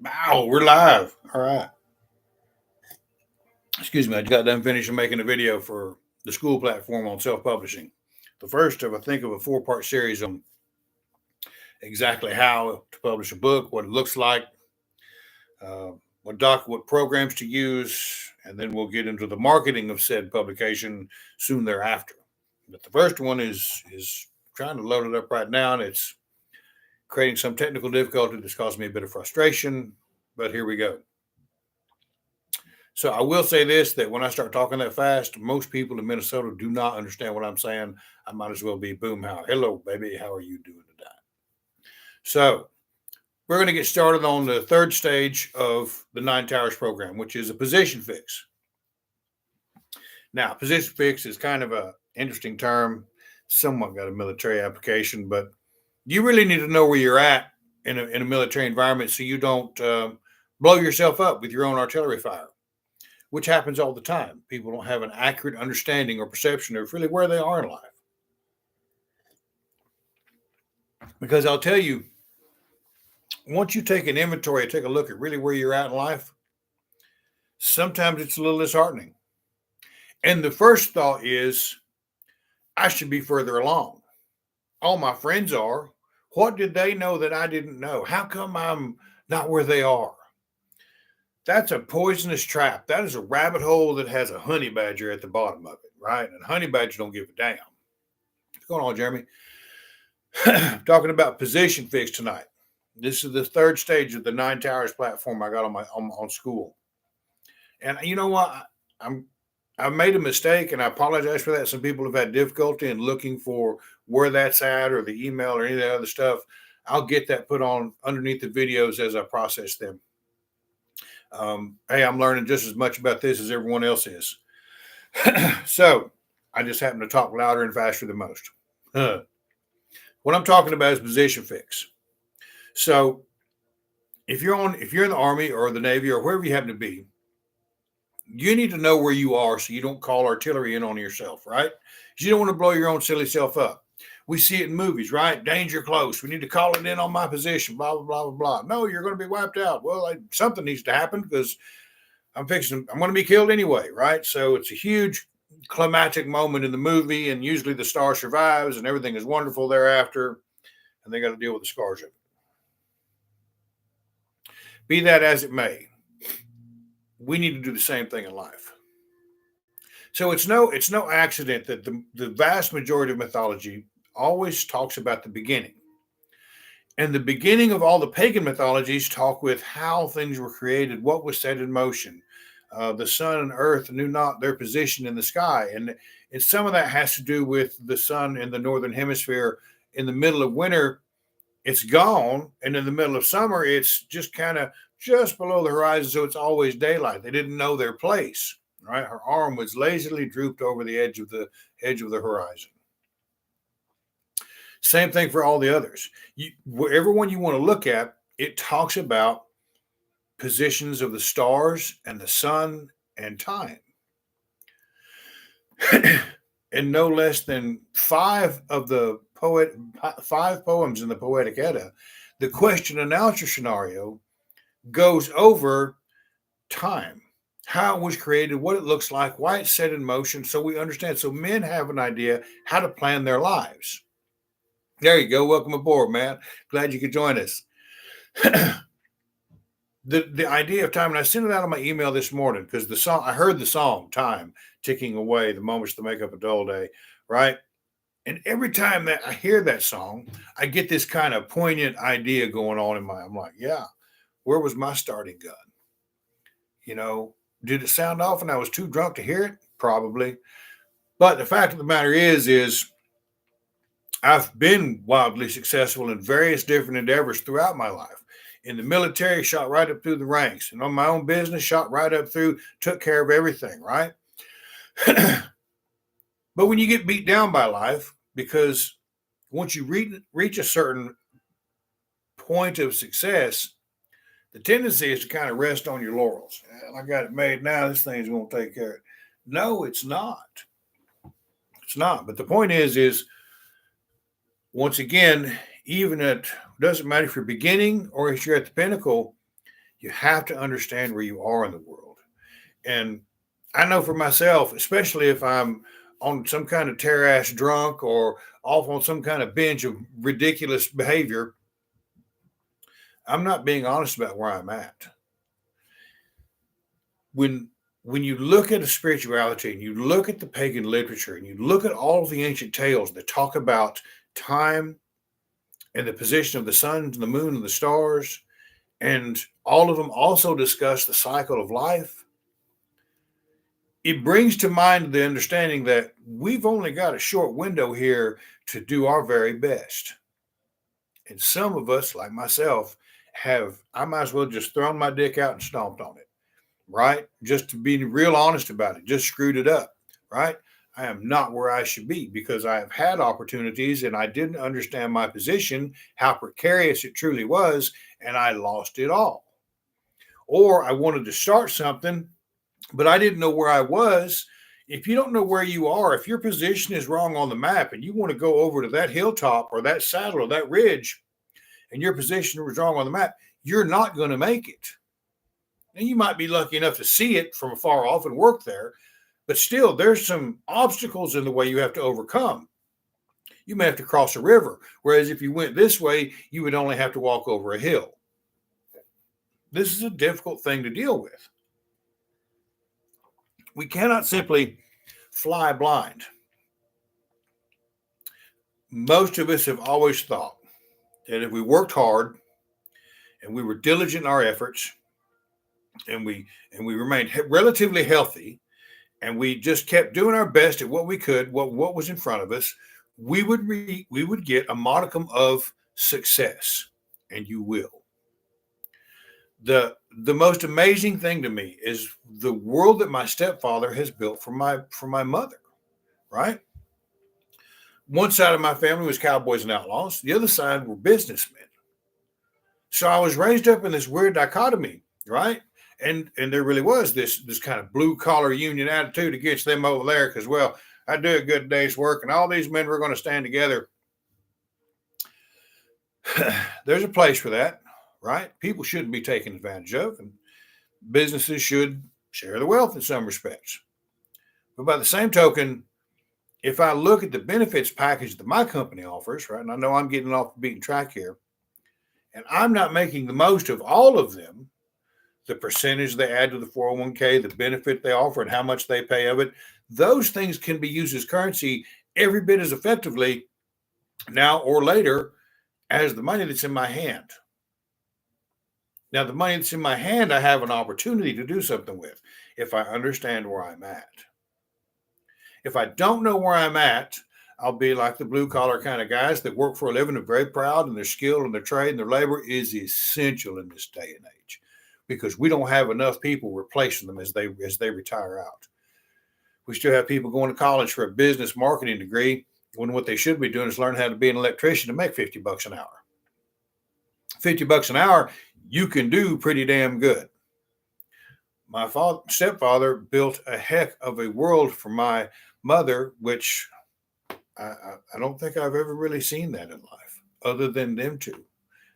Wow, we're live. All right. Excuse me. I just got done finishing making a video for the school platform on self-publishing. The first of, I think, of a four-part series on exactly how to publish a book, what it looks like, uh, what programs to use, and then we'll get into the marketing of said publication soon thereafter. But the first one is trying to load it up right now, and it's creating some technical difficulty that's causing me a bit of frustration. But here we go. So I will say this, that when I start talking that fast, most people in Minnesota do not understand what I'm saying. I might as well be boom how. Hello, baby. How are you doing today? So we're going to get started on the third stage of the Nine Towers program, which is a position fix. Now, position fix is kind of a interesting term, somewhat got a military application, but you really need to know where you're at in a military environment so you don't blow yourself up with your own artillery fire, which happens all the time. People don't have an accurate understanding or perception of really where they are in life. Because I'll tell you, once you take an inventory and take a look at really where you're at in life, sometimes it's a little disheartening. And the first thought is, I should be further along. All my friends are. What did they know that I didn't know? How come I'm not where they are? That's a poisonous trap. That is a rabbit hole that has a honey badger at the bottom of it, right? And honey badger don't give a damn. What's going on, Jeremy? Talking about position fix tonight. This is the third stage of the Nine Towers platform I got on school. And you know what? I made a mistake, and I apologize for that. Some people have had difficulty in looking for where that's at, or the email, or any of that other stuff. I'll get that put on underneath the videos as I process them. Hey, I'm learning just as much about this as everyone else is. So I just happen to talk louder and faster than most. What I'm talking about is position fix. So if you're in the Army or the Navy or wherever you happen to be, you need to know where you are so you don't call artillery in on yourself, right? You don't want to blow your own silly self up. We see it in movies, right? Danger close. We need to call it in on my position, blah, blah, blah, blah, blah. No, you're going to be wiped out. Well, something needs to happen because I'm going to be killed anyway, right? So it's a huge climatic moment in the movie, and usually the star survives and everything is wonderful thereafter, and they got to deal with the scars of it. Be that as it may, we need to do the same thing in life. So it's no accident that the vast majority of mythology always talks about the beginning. And the beginning of all the pagan mythologies talk with how things were created, what was set in motion. The sun and earth knew not their position in the sky. And some of that has to do with the sun in the northern hemisphere. In the middle of winter, it's gone. And in the middle of summer, it's just kind of just below the horizon. So it's always daylight. They didn't know their place, right? Her arm was lazily drooped over the edge of the horizon. Same thing for all the others. Whatever one you want to look at, it talks about positions of the stars and the sun and time. And no less than five poems in the Poetic Edda, the question and answer scenario goes over time, how it was created, what it looks like, why it's set in motion, so we understand. So men have an idea how to plan their lives. There you go. Welcome aboard, man. Glad you could join us. The idea of time, and I sent it out on my email this morning because I heard the song "Time" ticking away, the moments to make up a dull day, right? And every time that I hear that song, I get this kind of poignant idea going on in I'm like, yeah, where was my starting gun? You know, did it sound off and I was too drunk to hear it? Probably. But the fact of the matter is I've been wildly successful in various different endeavors throughout my life. In the military, shot right up through the ranks. And on my own business, shot right up through, took care of everything, right? But when you get beat down by life, because once you reach a certain point of success, the tendency is to kind of rest on your laurels. I got it made now. This thing's going to take care of it. No, it's not. It's not. But the point is once again, even doesn't matter if you're beginning or if you're at the pinnacle, You have to understand where you are in the world. And I know for myself, especially if I'm on some kind of tear ass drunk or off on some kind of binge of ridiculous behavior, I'm not being honest about where I'm at. When when you look at a spirituality and you look at the pagan literature and you look at all of the ancient tales that talk about time and the position of the sun and the moon and the stars, and all of them also discuss the cycle of life, it brings to mind the understanding that we've only got a short window here to do our very best. And some of us, like myself, I might as well just thrown my dick out and stomped on it, right? Just to be real honest about it, just screwed it up, right? I am not where I should be because I have had opportunities and I didn't understand my position, how precarious it truly was, and I lost it all. Or I wanted to start something, but I didn't know where I was. If you don't know where you are, if your position is wrong on the map and you want to go over to that hilltop or that saddle or that ridge and your position was wrong on the map, you're not going to make it. And you might be lucky enough to see it from afar off and work there, but still, there's some obstacles in the way you have to overcome. You may have to cross a river, whereas if you went this way, you would only have to walk over a hill. This is a difficult thing to deal with. We cannot simply fly blind. Most of us have always thought that if we worked hard and we were diligent in our efforts and we remained relatively healthy and we just kept doing our best at what we could, what was in front of us, we would get a modicum of success, and you will. The most amazing thing to me is the world that my stepfather has built for my mother, right? One side of my family was cowboys and outlaws. The other side were businessmen. So I was raised up in this weird dichotomy, right? And there really was this kind of blue collar union attitude against them over there because, well, I do a good day's work and all these men were going to stand together. There's a place for that, right? People shouldn't be taken advantage of, and businesses should share the wealth in some respects. But by the same token, if I look at the benefits package that my company offers, right, and I know I'm getting off the beaten track here, and I'm not making the most of all of them, the percentage they add to the 401k, the benefit they offer, and how much they pay of it, those things can be used as currency every bit as effectively now or later as the money that's in my hand. Now, the money that's in my hand, I have an opportunity to do something with if I understand where I'm at. If I don't know where I'm at, I'll be like the blue collar kind of guys that work for a living and are very proud and their skill and their trade and their labor is essential in this day and age because we don't have enough people replacing them as they retire out. We still have people going to college for a business marketing degree when what they should be doing is learn how to be an electrician to make $50 an hour. $50 an hour, you can do pretty damn good. My stepfather built a heck of a world for my mother, which I don't think I've ever really seen that in life other than them two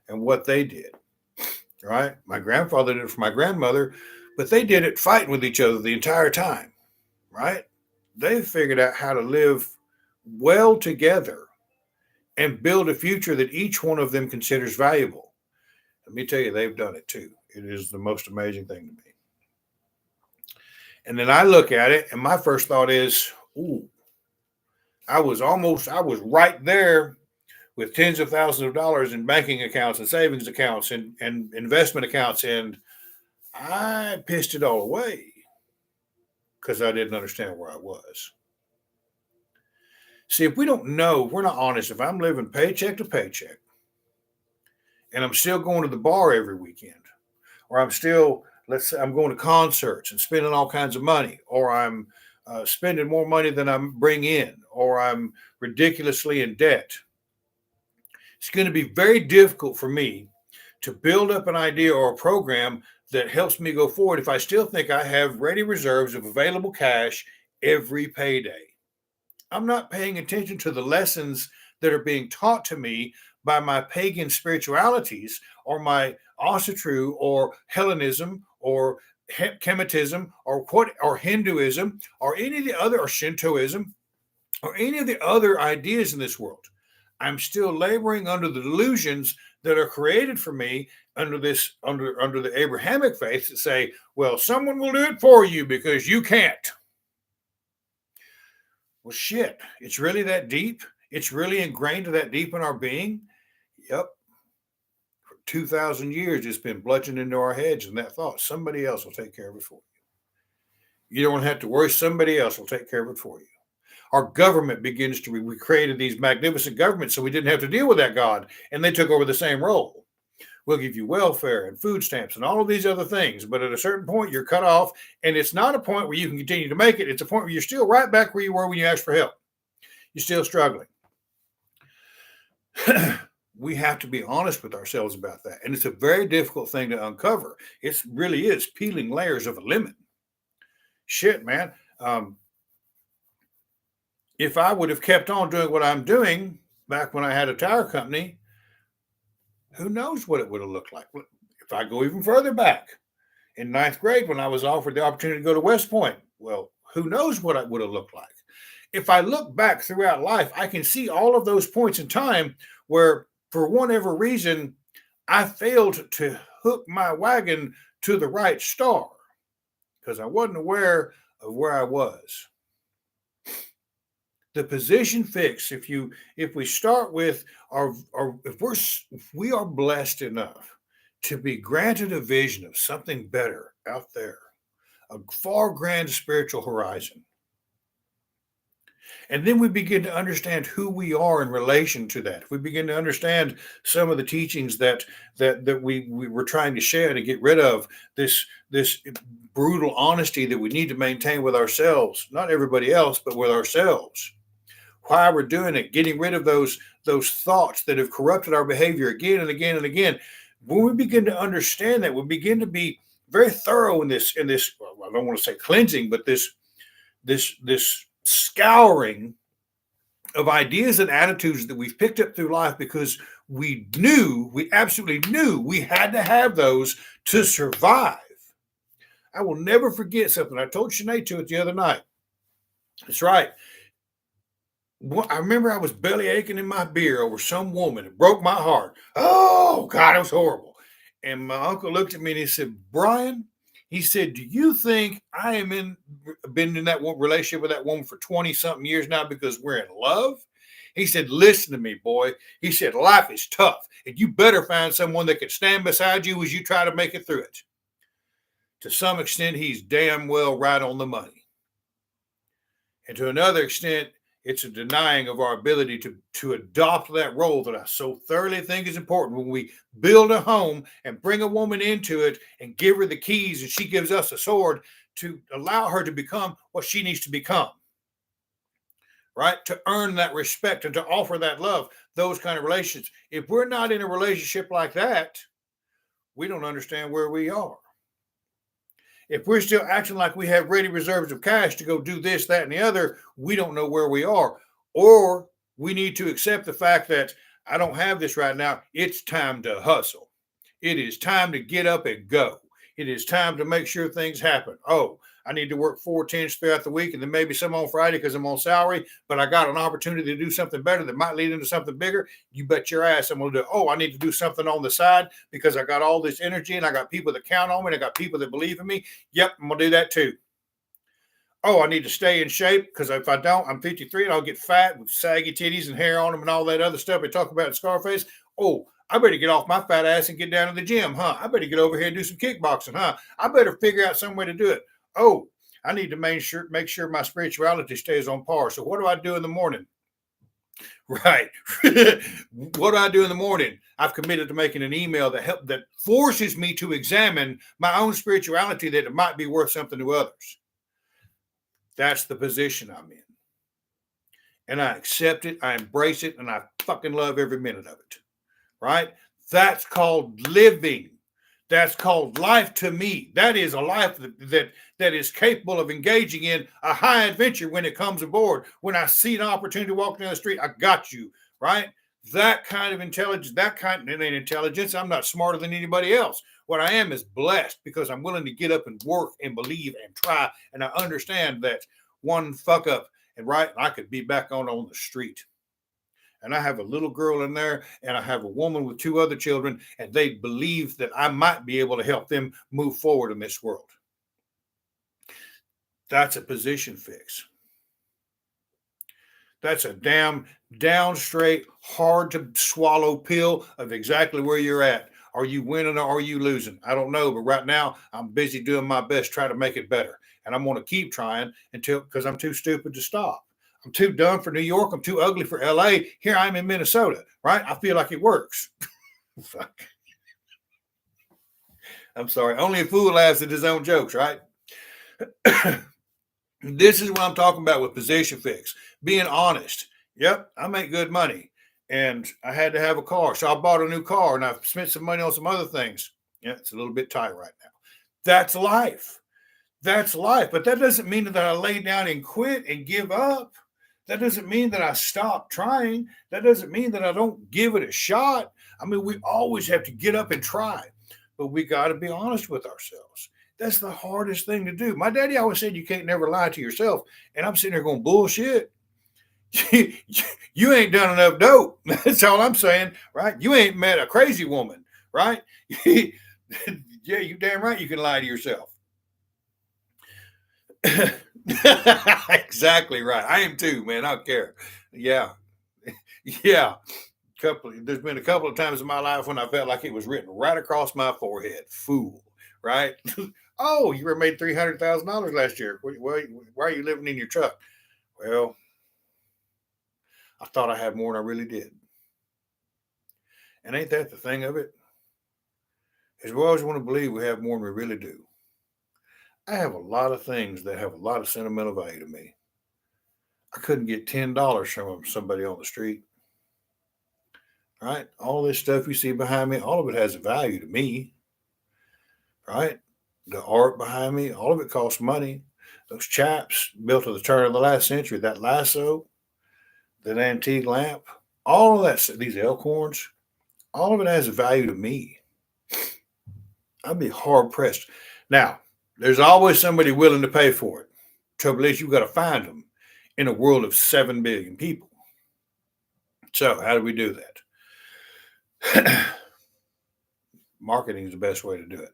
and what they did, right? My grandfather did it for my grandmother, but they did it fighting with each other the entire time, right? They figured out how to live well together and build a future that each one of them considers valuable. Let me tell you, they've done it too. It is the most amazing thing to me. And then I look at it, and my first thought is, ooh, I was right there with tens of thousands of dollars in banking accounts and savings accounts and investment accounts, and I pissed it all away because I didn't understand where I was. See, if we don't know, if we're not honest, if I'm living paycheck to paycheck, and I'm still going to the bar every weekend, or I'm still, let's say I'm going to concerts and spending all kinds of money, or I'm spending more money than I bring in, or I'm ridiculously in debt, it's going to be very difficult for me to build up an idea or a program that helps me go forward if I still think I have ready reserves of available cash every payday. I'm not paying attention to the lessons that are being taught to me by my pagan spiritualities or my Asatru or Hellenism or Kemetism or Hinduism or any of the other, or Shintoism or any of the other ideas in this world. I'm still laboring under the delusions that are created for me under the Abrahamic faith that say, well, someone will do it for you because you can't. Well, shit, it's really that deep. It's really ingrained that deep in our being. Yep. For 2,000 years, it's been bludgeoned into our heads, and that thought, somebody else will take care of it for you. You don't have to worry. Somebody else will take care of it for you. Our government begins to, we created these magnificent governments so we didn't have to deal with that God, and they took over the same role. We'll give you welfare and food stamps and all of these other things. But at a certain point, you're cut off. And it's not a point where you can continue to make it. It's a point where you're still right back where you were when you asked for help. You're still struggling. We have to be honest with ourselves about that. And it's a very difficult thing to uncover. It really is peeling layers of a lemon. Shit, man. If I would have kept on doing what I'm doing back when I had a tire company, who knows what it would have looked like? If I go even further back, in ninth grade, when I was offered the opportunity to go to West Point, well, who knows what it would have looked like? If I look back throughout life, I can see all of those points in time where, for whatever reason, I failed to hook my wagon to the right star because I wasn't aware of where I was. The position fix, if we start with if we are blessed enough to be granted a vision of something better out there, a far grand spiritual horizon, and then we begin to understand who we are in relation to that. We begin to understand some of the teachings that we were trying to share to get rid of this brutal honesty that we need to maintain with ourselves, not everybody else, but with ourselves. Why we're doing it, getting rid of those thoughts that have corrupted our behavior again and again and again. When we begin to understand that, we begin to be very thorough in this. Well, I don't want to say cleansing, but this scouring of ideas and attitudes that we've picked up through life because we absolutely knew we had to have those to survive. I will never forget something. I told Sinead to it the other night. That's right. I remember I was belly aching in my beer over some woman. It broke my heart. Oh, God, it was horrible. And my uncle looked at me and he said, Bryan, he said, do you think I been in that relationship with that woman for 20-something years now because we're in love? He said, listen to me, boy. He said, life is tough, and you better find someone that can stand beside you as you try to make it through it. To some extent, he's damn well right on the money. And to another extent, it's a denying of our ability to adopt that role that I so thoroughly think is important. When we build a home and bring a woman into it and give her the keys and she gives us a sword to allow her to become what she needs to become, right? To earn that respect and to offer that love, those kind of relationships. If we're not in a relationship like that, we don't understand where we are. If we're still acting like we have ready reserves of cash to go do this, that, and the other, we don't know where we are. Or we need to accept the fact that I don't have this right now. It's time to hustle. It is time to get up and go. It is time to make sure things happen. Oh, I need to work 4 10s throughout the week and then maybe some on Friday because I'm on salary, but I got an opportunity to do something better that might lead into something bigger. You bet your ass I'm going to do. Oh, I need to do something on the side because I got all this energy and I got people that count on me and I got people that believe in me. Yep, I'm going to do that too. Oh, I need to stay in shape because if I don't, I'm 53 and I'll get fat with saggy titties and hair on them and all that other stuff we talk about in Scarface. Oh, I better get off my fat ass and get down to the gym, huh? I better get over here and do some kickboxing, huh? I better figure out some way to do it. Oh, I need to make sure my spirituality stays on par. So what do I do in the morning? Right. What do I do in the morning? I've committed to making an email that forces me to examine my own spirituality that it might be worth something to others. That's the position I'm in. And I accept it, I embrace it, and I fucking love every minute of it. Right? That's called living. That's called life to me. That is a life that is capable of engaging in a high adventure when it comes aboard. When I see an opportunity to walk down the street, I got you, right? That kind of intelligence, that kind of intelligence, I'm not smarter than anybody else. What I am is blessed because I'm willing to get up and work and believe and try. And I understand that one fuck up and right, I could be back on the street. And I have a little girl in there, and I have a woman with two other children, and they believe that I might be able to help them move forward in this world. That's a position fix. That's a damn down straight, hard to swallow pill of exactly where you're at. Are you winning or are you losing? I don't know, but right now I'm busy doing my best trying to make it better. And I'm going to keep trying until because I'm too stupid to stop. I'm too dumb for New York. I'm too ugly for LA. Here I'm in Minnesota, right? I feel like it works. Fuck. I'm sorry. Only a fool laughs at his own jokes, right? This is what I'm talking about with position fix. Being honest. Yep, I make good money. And I had to have a car. So I bought a new car and I've spent some money on some other things. Yeah, it's a little bit tight right now. That's life. That's life. But that doesn't mean that I lay down and quit and give up. That doesn't mean that I stop trying. That doesn't mean that I don't give it a shot. I mean, we always have to get up and try, but we got to be honest with ourselves. That's the hardest thing to do. My daddy always said you can't never lie to yourself. And I'm sitting there going, bullshit. You ain't done enough dope. That's all I'm saying, right? You ain't met a crazy woman, right? Yeah, you damn right you can lie to yourself. Exactly right. I am too, man. I don't care. Yeah. Yeah. There's been a couple of times in my life when I felt like it was written right across my forehead. Fool, right? Oh, you made $300,000 last year. Why are you living in your truck? Well, I thought I had more than I really did. And ain't that the thing of it? Is we always want to believe we have more than we really do. I have a lot of things that have a lot of sentimental value to me. I couldn't get $10 from somebody on the street. Right? All this stuff you see behind me, all of it has a value to me. Right? The art behind me, all of it costs money. Those chaps built at the turn of the last century, that lasso, that antique lamp, all of that, these elk horns, all of it has a value to me. I'd be hard pressed. Now, there's always somebody willing to pay for it. Trouble is, you've got to find them in a world of 7 billion people. So, how do we do that? Marketing is the best way to do it.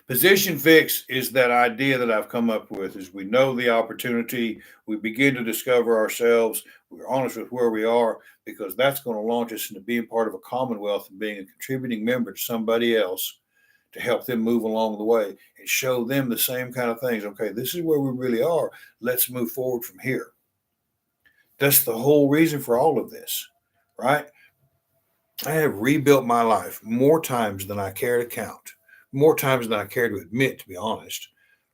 Position fix is that idea that I've come up with is we know the opportunity, we begin to discover ourselves, we're honest with where we are, because that's going to launch us into being part of a commonwealth and being a contributing member to somebody else to help them move along the way and show them the same kind of things. Okay, this is where we really are. Let's move forward from here. That's the whole reason for all of this, right? I have rebuilt my life more times than I care to count, more times than I care to admit, to be honest,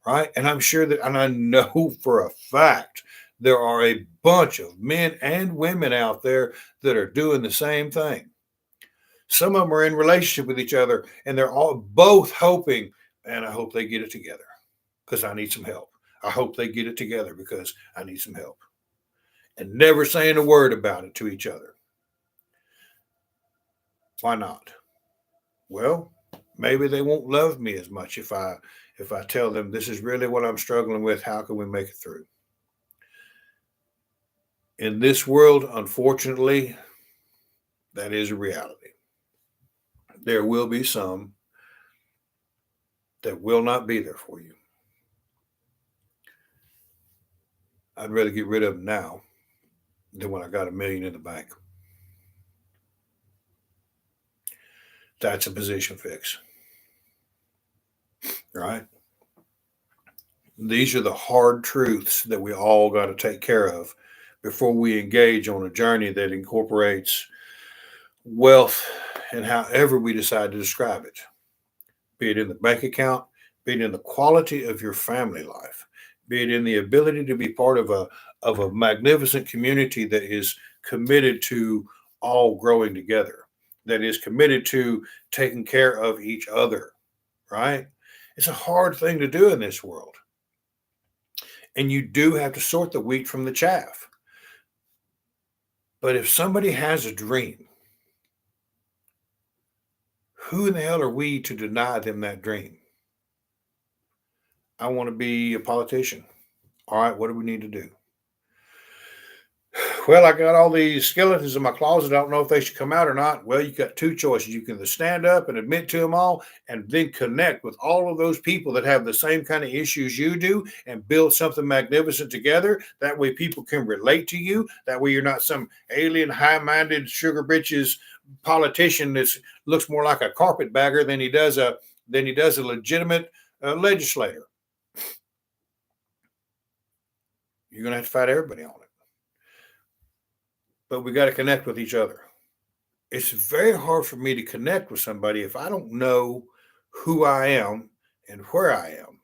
right? And I'm sure that, and I know for a fact, there are a bunch of men and women out there that are doing the same thing. Some of them are in relationship with each other and they're all both hoping, and I hope they get it together because I need some help. I hope they get it together because I need some help. And never saying a word about it to each other. Why not? Well, maybe they won't love me as much if I tell them this is really what I'm struggling with. How can we make it through? In this world, unfortunately, that is a reality. There will be some that will not be there for you. I'd rather get rid of them now than when I got $1 million in the bank. That's a position fix. Right? These are the hard truths that we all got to take care of before we engage on a journey that incorporates wealth and however we decide to describe it, be it in the bank account, be it in the quality of your family life, be it in the ability to be part of a magnificent community that is committed to all growing together, that is committed to taking care of each other, right? It's a hard thing to do in this world. And you do have to sort the wheat from the chaff. But if somebody has a dream, who in the hell are we to deny them that dream? I want to be a politician. All right, what do we need to do? Well, I got all these skeletons in my closet. I don't know if they should come out or not. Well, you got two choices. You can either stand up and admit to them all and then connect with all of those people that have the same kind of issues you do and build something magnificent together. That way people can relate to you. That way you're not some alien, high-minded sugar bitches politician that looks more like a carpetbagger than he does a legitimate legislator. You're going to have to fight everybody on it. But we got to connect with each other. It's very hard for me to connect with somebody if I don't know who I am and where I am.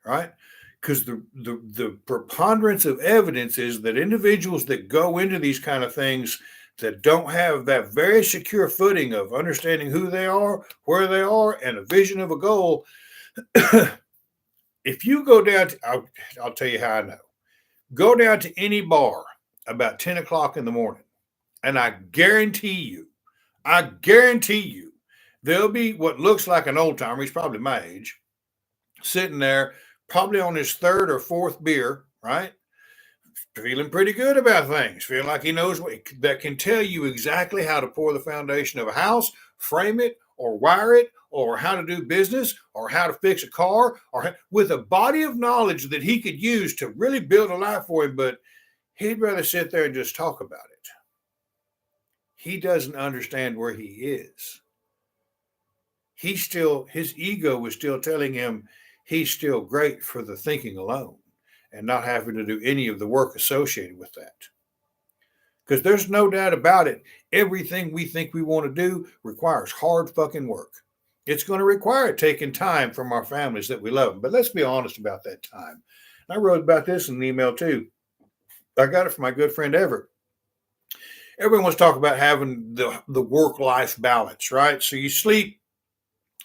Right? Because the preponderance of evidence is that individuals that go into these kind of things that don't have that very secure footing of understanding who they are, where they are, and a vision of a goal, if you go down to, I'll tell you how I know. Go down to any bar about 10 o'clock in the morning, and I guarantee you, there'll be what looks like an old timer, he's probably my age, sitting there, probably on his third or fourth beer, right? Feeling pretty good about things, feeling like he knows that can tell you exactly how to pour the foundation of a house, frame it, or wire it, or how to do business, or how to fix a car, or with a body of knowledge that he could use to really build a life for him, but he'd rather sit there and just talk about it. He doesn't understand where he is. His ego is still telling him he's still great for the thinking alone and not having to do any of the work associated with that. Because there's no doubt about it, everything we think we want to do requires hard fucking work. It's going to require taking time from our families that we love. But let's be honest about that time. I wrote about this in an email too. I got it from my good friend Everett. Everyone wants to talk about having the work-life balance, right? So you sleep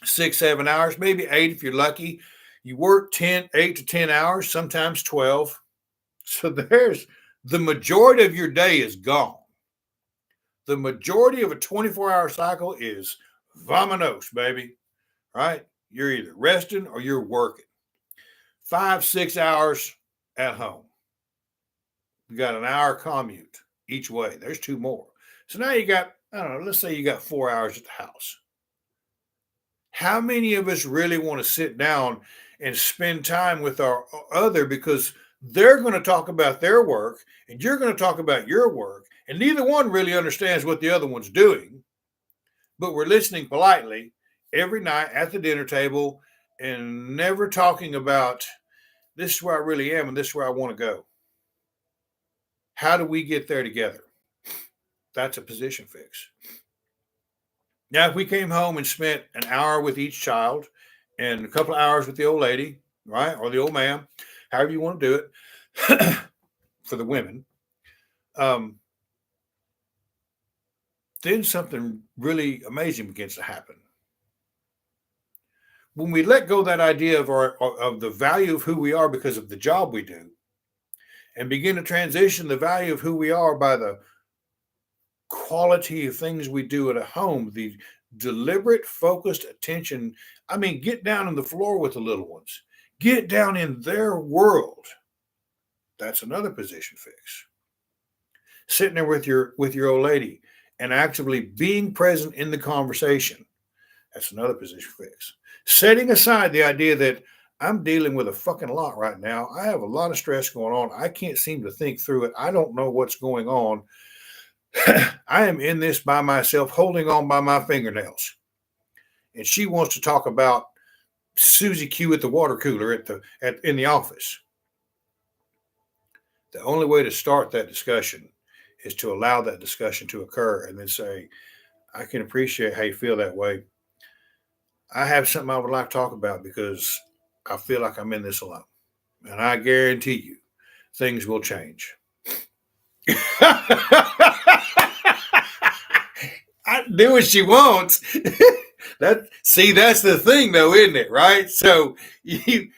6-7 hours, maybe 8 if you're lucky. You work 8 to 10 hours, sometimes 12. So there's the majority of your day is gone. The majority of a 24-hour cycle is vamonos, baby, right? You're either resting or you're working. 5-6 hours at home. You got an hour commute each way. There's 2 more. So now you got, I don't know, let's say you got 4 hours at the house. How many of us really want to sit down and spend time with our other, because they're going to talk about their work and you're going to talk about your work, and neither one really understands what the other one's doing, but we're listening politely every night at the dinner table and never talking about this is where I really am and this is where I want to go. How do we get there together? That's a position fix. Now, if we came home and spent an hour with each child and a couple of hours with the old lady, right, or the old man, however you want to do it, for the women, then something really amazing begins to happen. When we let go of that idea of the value of who we are because of the job we do, and begin to transition the value of who we are by the quality of things we do at a home, the deliberate, focused attention. I mean, get down on the floor with the little ones. Get down in their world. That's another position fix. Sitting there with your old lady and actively being present in the conversation. That's another position fix. Setting aside the idea that I'm dealing with a fucking lot right now. I have a lot of stress going on. I can't seem to think through it. I don't know what's going on. I am in this by myself, holding on by my fingernails. And she wants to talk about Susie Q at the water cooler in the office. The only way to start that discussion is to allow that discussion to occur and then say, I can appreciate how you feel that way. I have something I would like to talk about because I feel like I'm in this alone. And I guarantee you, things will change. I do what she wants. That's the thing, though, isn't it? Right? So you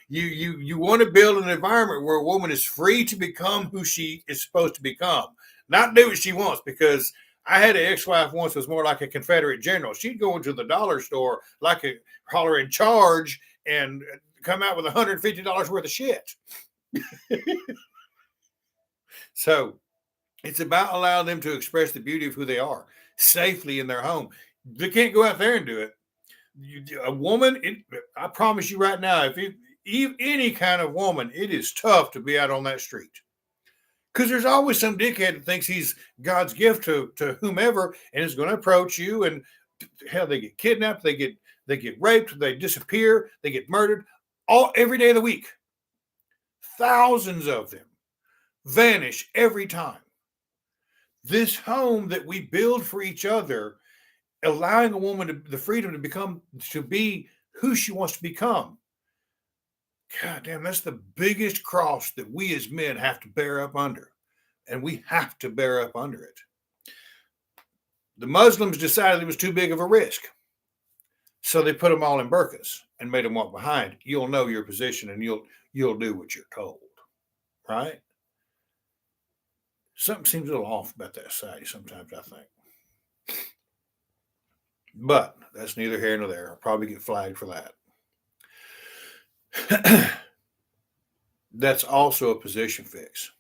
want to build an environment where a woman is free to become who she is supposed to become, not do what she wants, because I had an ex-wife once who was more like a Confederate general. She'd go into the dollar store like a holler in charge and come out with $150 worth of shit. So it's about allowing them to express the beauty of who they are safely in their home. They can't go out there and do it. A woman, I promise you right now, if any kind of woman, it is tough to be out on that street. Because there's always some dickhead that thinks he's God's gift to whomever and is going to approach you. And hell, they get kidnapped, they get raped, they disappear, they get murdered every day of the week. Thousands of them vanish every time. This home that we build for each other, allowing a woman the freedom to be who she wants to become. God damn, that's the biggest cross that we as men have to bear up under. And we have to bear up under it. The Muslims decided it was too big of a risk. So they put them all in burqas and made them walk behind. You'll know your position and you'll do what you're told. Right? Something seems a little off about that side sometimes, I think. But that's neither here nor there. I'll probably get flagged for that. That's also a position fix.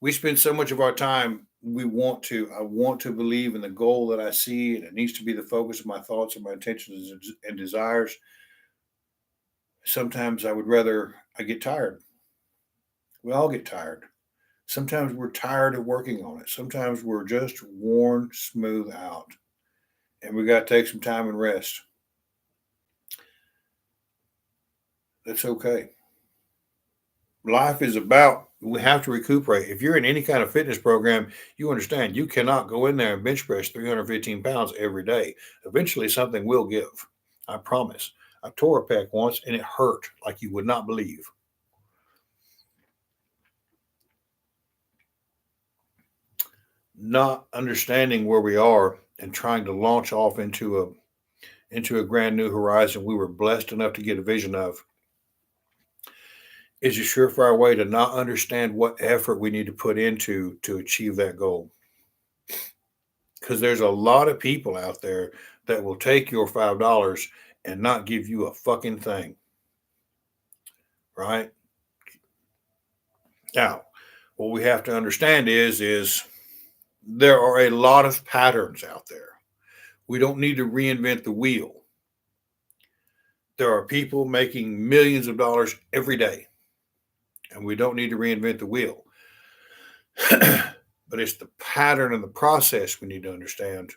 We spend so much of our time, I want to believe in the goal that I see, and it needs to be the focus of my thoughts and my intentions and desires. Sometimes I get tired. We all get tired. Sometimes we're tired of working on it. Sometimes we're just worn smooth out. And we got to take some time and rest. That's okay. Life is we have to recuperate. If you're in any kind of fitness program, you understand you cannot go in there and bench press 315 pounds every day. Eventually, something will give. I promise. I tore a pec once and it hurt like you would not believe. Not understanding where we are and trying to launch off into a brand new horizon we were blessed enough to get a vision of is a surefire way to not understand what effort we need to put into to achieve that goal. Because there's a lot of people out there that will take your $5 and not give you a fucking thing. Right? Now, what we have to understand is there are a lot of patterns out there. We don't need to reinvent the wheel. There are people making millions of dollars every day, and we don't need to reinvent the wheel. But it's the pattern and the process we need to understand,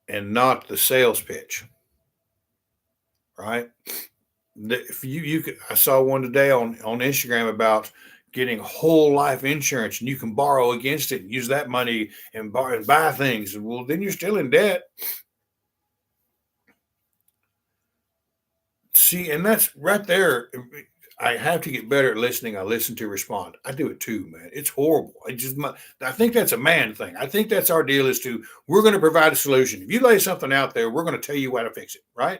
and not the sales pitch. Right? If I saw one today on Instagram about getting whole life insurance, and you can borrow against it and use that money and buy things. Well, then you're still in debt. See, and that's right there. I have to get better at listening. I listen to respond. I do it too, man. It's horrible. I think that's a man thing. I think that's our deal we're going to provide a solution. If you lay something out there, we're going to tell you how to fix it. Right?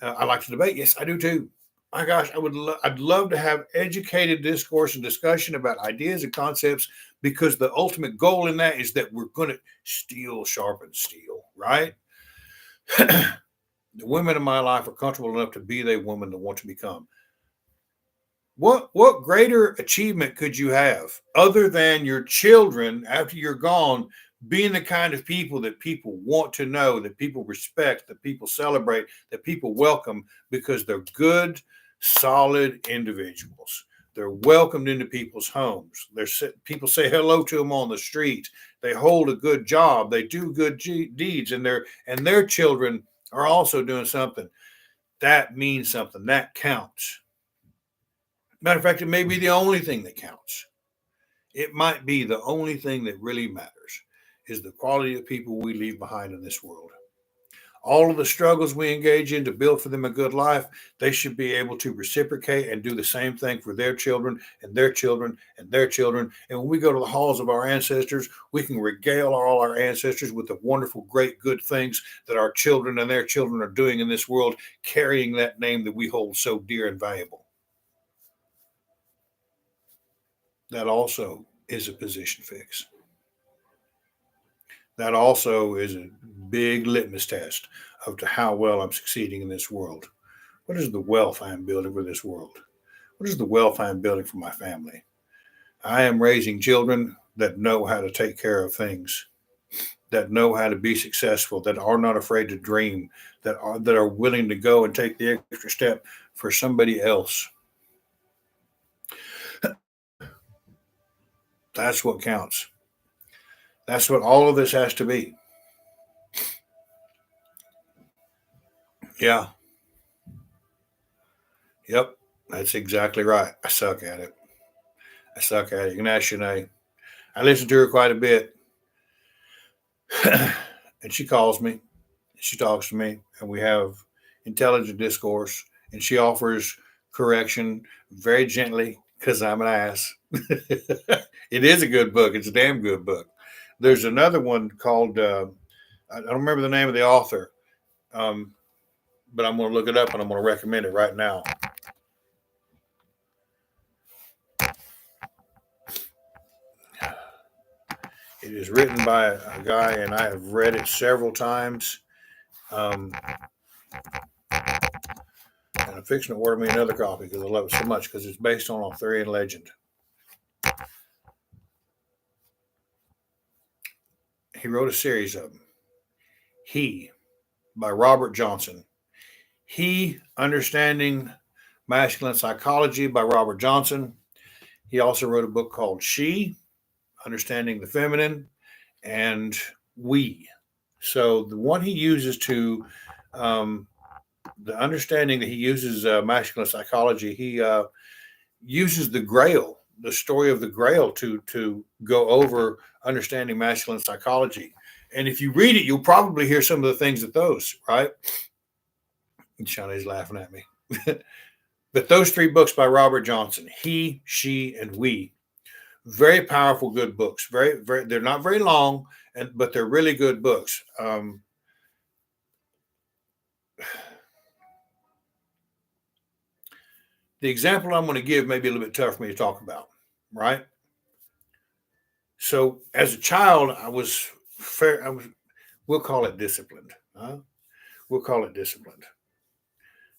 I like to debate. Yes, I do too. My gosh, I'd love to have educated discourse and discussion about ideas and concepts, because the ultimate goal in that is that we're going to steel sharpen steel, right? The women in my life are comfortable enough to be the woman they want to become. What greater achievement could you have other than your children after you're gone being the kind of people that people want to know, that people respect, that people celebrate, that people welcome because they're good, solid individuals. They're welcomed into people's homes. People say hello to them on the street. They hold a good job. They do good deeds, and their children are also doing something. That means something. That counts. Matter of fact, it may be the only thing that counts. It might be the only thing that really matters is the quality of people we leave behind in this world. All of the struggles we engage in to build for them a good life, they should be able to reciprocate and do the same thing for their children and their children and their children. And when we go to the halls of our ancestors, we can regale all our ancestors with the wonderful, great, good things that our children and their children are doing in this world, carrying that name that we hold so dear and valuable. That also is a position fix. That also is a big litmus test of to how well I'm succeeding in this world. What is the wealth I am building for this world? What is the wealth I am building for my family? I am raising children that know how to take care of things, that know how to be successful, that are not afraid to dream, that are willing to go and take the extra step for somebody else. That's what counts. That's what all of this has to be. Yeah. Yep. That's exactly right. I suck at it. I suck at it. You can ask Shanae. I listen to her quite a bit. And she calls me. She talks to me. And we have intelligent discourse. And she offers correction very gently because I'm an ass. It is a good book. It's a damn good book. There's another one called, I don't remember the name of the author, but I'm going to look it up and I'm going to recommend it right now. It is written by a guy, and I have read it several times. And I'm fixing to order me another copy because I love it so much because it's based on Arthurian legend. He wrote a series of them. He, by Robert Johnson. He, Understanding Masculine Psychology by Robert Johnson. He also wrote a book called She, Understanding the Feminine, and We. So the one he uses to, the understanding that he uses masculine psychology, he uses the Grail, the story of the Grail, to go over understanding masculine psychology. And if you read it, you'll probably hear some of the things that those, right? And Shawnee's laughing at me. But those three books by Robert Johnson, He, She, and We, very powerful, good books. Very, very. They're not very long, but they're really good books. The example I'm going to give may be a little bit tough for me to talk about, right? So, as a child, I was fair. We'll call it disciplined. We'll call it disciplined,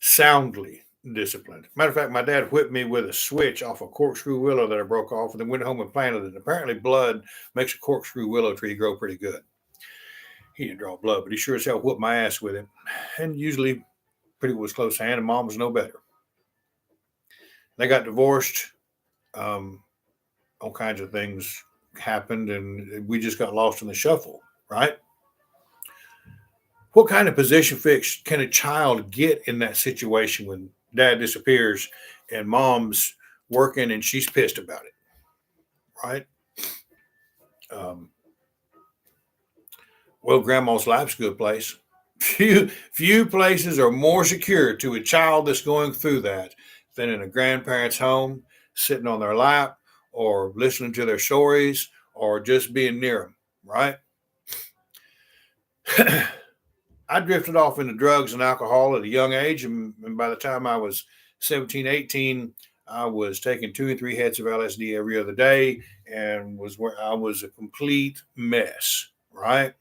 soundly disciplined. Matter of fact, my dad whipped me with a switch off a corkscrew willow that I broke off, and then went home and planted it. Apparently, blood makes a corkscrew willow tree grow pretty good. He didn't draw blood, but he sure as hell whooped my ass with it, and usually pretty was close hand, and mom was no better. They got divorced. All kinds of things happened, and we just got lost in the shuffle, right? What kind of position fix can a child get in that situation when dad disappears and mom's working and she's pissed about it, right? Well, grandma's life's a good place. Few places are more secure to a child that's going through that than in a grandparent's home, sitting on their lap, or listening to their stories, or just being near them, right? I drifted off into drugs and alcohol at a young age, and by the time I was 17, 18, I was taking 2 and 3 hits of LSD every other day, and was where I was a complete mess, right?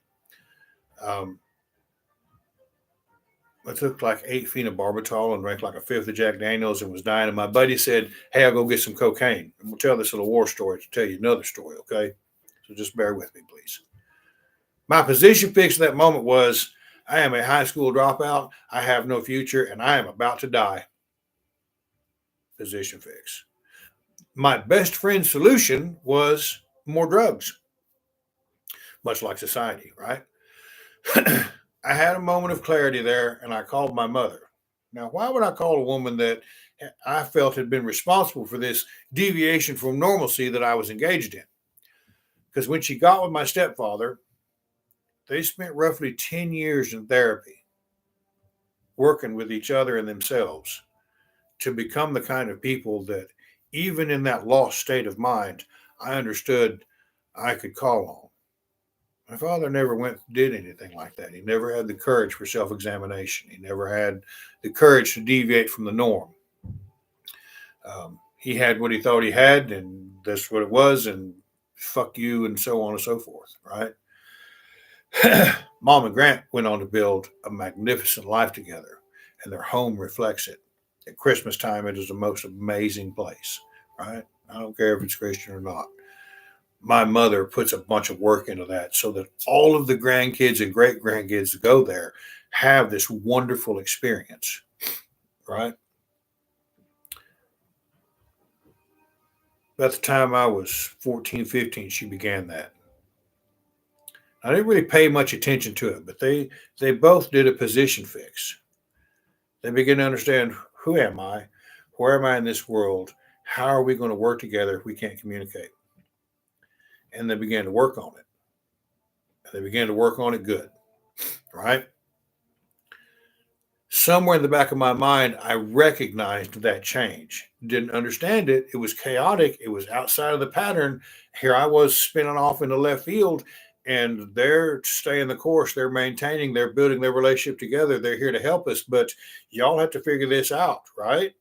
I took like 8 phenobarbital and drank like a fifth of Jack Daniels and was dying. And my buddy said, "Hey, I'll go get some cocaine." And we'll tell this little war story to tell you another story, okay? So just bear with me, please. My position fix at that moment was, I am a high school dropout. I have no future, and I am about to die. Position fix. My best friend's solution was more drugs, much like society, right? I had a moment of clarity there, and I called my mother. Now, why would I call a woman that I felt had been responsible for this deviation from normalcy that I was engaged in? Because when she got with my stepfather, they spent roughly 10 years in therapy, working with each other and themselves to become the kind of people that, even in that lost state of mind, I understood I could call on. My father never did anything like that. He never had the courage for self-examination. He never had the courage to deviate from the norm. He had what he thought he had, and that's what it was. And fuck you, and so on and so forth, right? Mom and Grant went on to build a magnificent life together, and their home reflects it. At Christmas time, it is the most amazing place, right? I don't care if it's Christian or not. My mother puts a bunch of work into that so that all of the grandkids and great grandkids that go there have this wonderful experience, right? About the time I was 14, 15, she began that. I didn't really pay much attention to it, but they both did a position fix. They began to understand, who am I? Where am I in this world? How are we going to work together if we can't communicate? And they began to work on it. They began to work on it good, right? Somewhere in the back of my mind, I recognized that change. Didn't understand it. It was chaotic. It was outside of the pattern. Here I was spinning off into left field, and they're staying the course. They're maintaining, they're building their relationship together. They're here to help us, but y'all have to figure this out, right?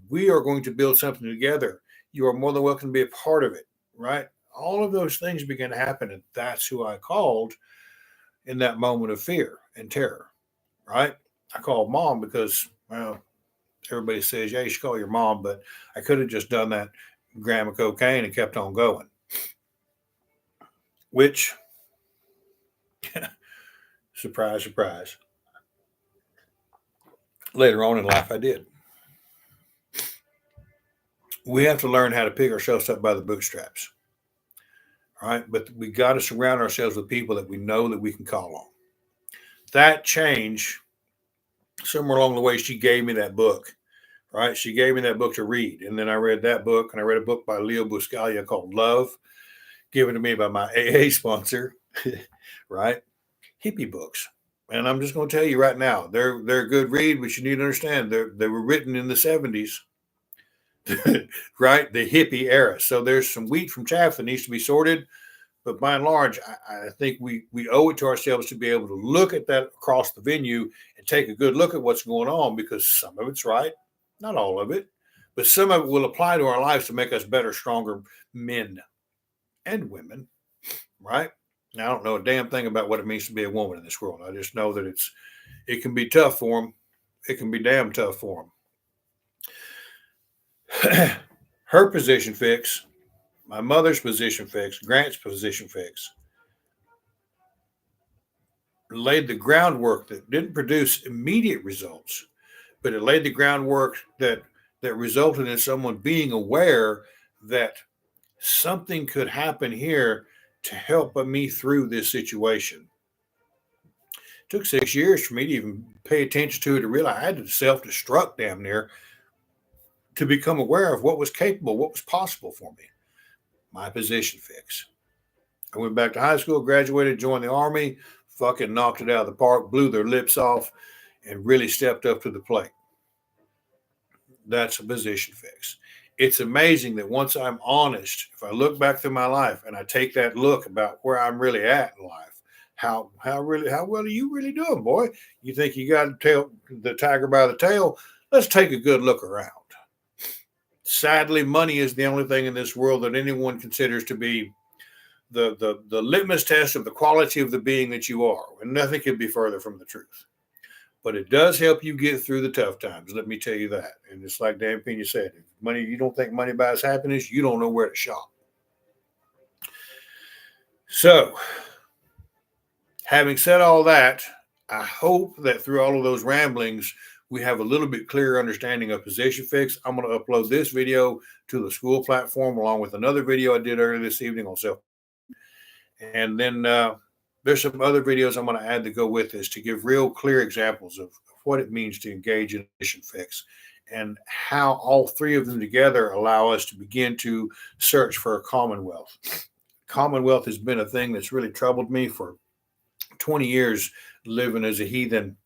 We are going to build something together. You are more than welcome to be a part of it, right? All of those things began to happen, and that's who I called in that moment of fear and terror, right? I called mom because, well, everybody says, yeah, you should call your mom, but I could have just done that gram of cocaine and kept on going, which, surprise, surprise, later on in life I did. We have to learn how to pick ourselves up by the bootstraps, right? But we got to surround ourselves with people that we know that we can call on. That change, somewhere along the way, she gave me that book, right? She gave me that book to read. And then I read that book, and I read a book by Leo Buscaglia called Love, given to me by my AA sponsor, right? Hippie books. And I'm just going to tell you right now, they're a good read, but you need to understand they were written in the 70s, right? The hippie era. So there's some wheat from chaff that needs to be sorted. But by and large, I think we owe it to ourselves to be able to look at that across the venue and take a good look at what's going on, because some of it's right, not all of it, but some of it will apply to our lives to make us better, stronger men and women, right? Now, I don't know a damn thing about what it means to be a woman in this world. I just know that it can be tough for them. It can be damn tough for them. Her position fix, my mother's position fix, Grant's position fix, laid the groundwork that didn't produce immediate results, but it laid the groundwork that resulted in someone being aware that something could happen here to help me through this situation. It took 6 years for me to even pay attention to it, to realize I had to self-destruct damn near to become aware of what was capable, what was possible for me. My position fix. I went back to high school, graduated, joined the Army, fucking knocked it out of the park, blew their lips off, and really stepped up to the plate. That's a position fix. It's amazing that once I'm honest, if I look back through my life and I take that look about where I'm really at in life, how well are you really doing, boy? You think you got the tiger by the tail? Let's take a good look around. Sadly, money is the only thing in this world that anyone considers to be the litmus test of the quality of the being that you are, and nothing could be further from the truth. But it does help you get through the tough times. Let me tell you that. And it's like Dan Pena said, if you don't think money buys happiness, you don't know where to shop. So, having said all that, I hope that through all of those ramblings, we have a little bit clearer understanding of position fix. I'm going to upload this video to the school platform along with another video I did earlier this evening on self. And then there's some other videos I'm going to add to go with this to give real clear examples of what it means to engage in position fix and how all three of them together allow us to begin to search for a commonwealth. Commonwealth has been a thing that's really troubled me for 20 years living as a heathen.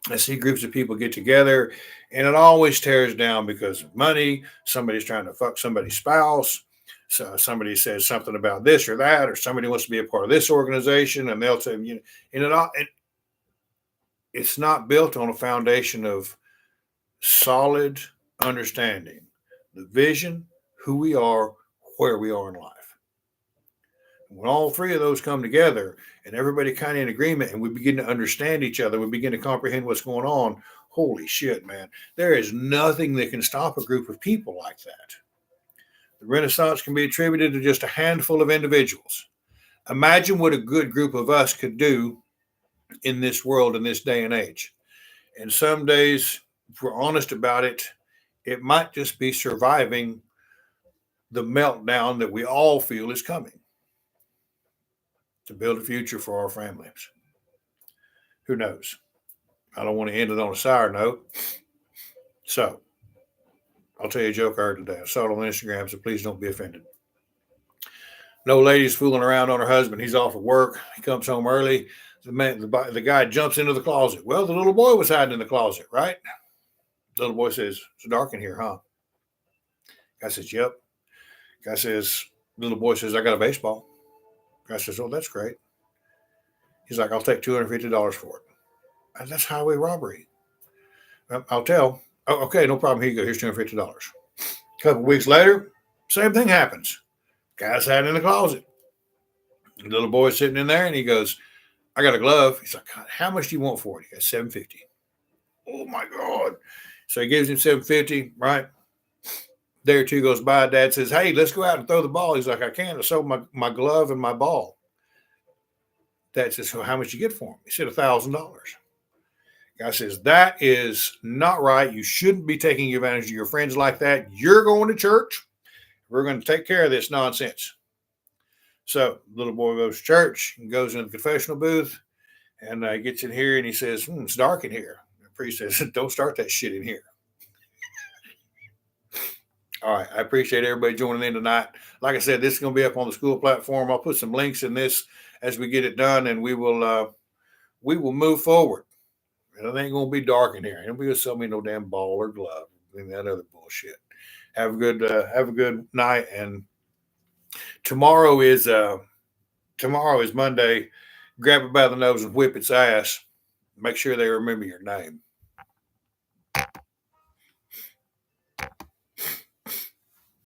I see groups of people get together and it always tears down because of money. Somebody's trying to fuck somebody's spouse. So somebody says something about this or that, or somebody wants to be a part of this organization, and they'll say, it's not built on a foundation of solid understanding, the vision, who we are, where we are in life. When all three of those come together and everybody kind of in agreement and we begin to understand each other, we begin to comprehend what's going on. Holy shit, man. There is nothing that can stop a group of people like that. The Renaissance can be attributed to just a handful of individuals. Imagine what a good group of us could do in this world in this day and age. And some days, if we're honest about it, it might just be surviving the meltdown that we all feel is coming to build a future for our families. Who knows? I don't want to end it on a sour note. So, I'll tell you a joke I heard today. I saw it on Instagram, so please don't be offended. No lady's fooling around on her husband. He's off at work. He comes home early. The guy jumps into the closet. Well, the little boy was hiding in the closet, right? The little boy says, "It's dark in here, huh?" Guy says, "Yep." Little boy says, "I got a baseball." Guy says, "Oh, that's great." He's like, "I'll take $250 for it." And that's highway robbery. I'll tell. Oh, okay, no problem. Here you go. Here's $250. A couple of weeks later, same thing happens. Guy's hiding in the closet. The little boy's sitting in there, and he goes, "I got a glove." He's like, "God, how much do you want for it?" He goes, $750. Oh my God. So he gives him $750, right? Day or two goes by. Dad says, "Hey, let's go out and throw the ball." He's like, "I can't. I sold my glove and my ball." Dad says, "So how much you get for him?" He said, $1,000. Guy says, "That is not right. You shouldn't be taking advantage of your friends like that. You're going to church. We're going to take care of this nonsense." So little boy goes to church and goes in the confessional booth and gets in here and he says, "It's dark in here." The priest says, "Don't start that shit in here." All right. I appreciate everybody joining in tonight. Like I said, this is going to be up on the school platform. I'll put some links in this as we get it done, and we will move forward. And it ain't going to be dark in here. Ain't going to sell me no damn ball or glove and that other bullshit. Have a good night. And tomorrow is Monday. Grab it by the nose and whip its ass. Make sure they remember your name.